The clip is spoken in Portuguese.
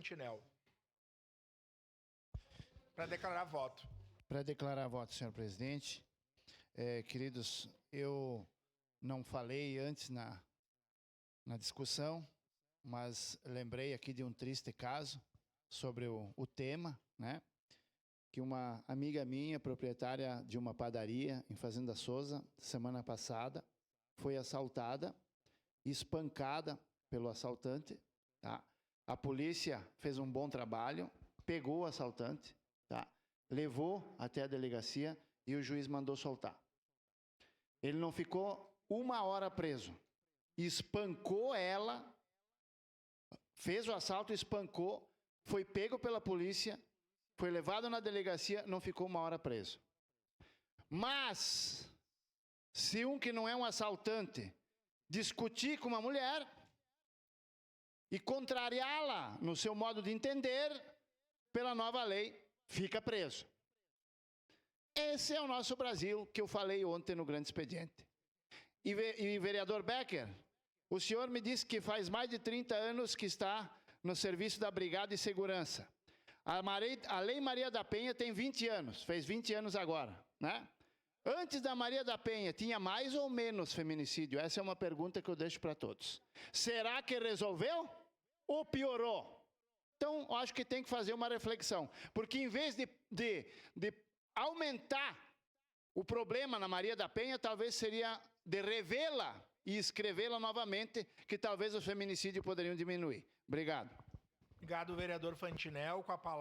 Fantinel. Para declarar voto. Para declarar voto, senhor presidente. Queridos, eu não falei antes na discussão, mas lembrei aqui de um triste caso sobre o tema, né? Que uma amiga minha, proprietária de uma padaria em Fazenda Souza, semana passada, foi assaltada, espancada pelo assaltante, tá? A polícia fez um bom trabalho, pegou o assaltante, tá? Levou até a delegacia e o juiz mandou soltar. Ele não ficou 1 hora preso. Espancou ela, fez o assalto, espancou, foi pego pela polícia, foi levado na delegacia, não ficou 1 hora preso. Mas, se um que não é um assaltante discutir com uma mulher e contrariá-la no seu modo de entender, pela nova lei, fica preso. Esse é o nosso Brasil que eu falei ontem no Grande Expediente. E vereador Becker, o senhor me disse que faz mais de 30 anos que está no serviço da Brigada de Segurança. A Lei Maria da Penha tem 20 anos, fez 20 anos agora, né? Antes da Maria da Penha, tinha mais ou menos feminicídio? Essa é uma pergunta que eu deixo para todos. Será que resolveu ou piorou? Então, eu acho que tem que fazer uma reflexão. Porque em vez de aumentar o problema na Maria da Penha, talvez seria de revê-la e escrevê-la novamente, que talvez os feminicídios poderiam diminuir. Obrigado. Obrigado, vereador Fantinel. Com a palavra.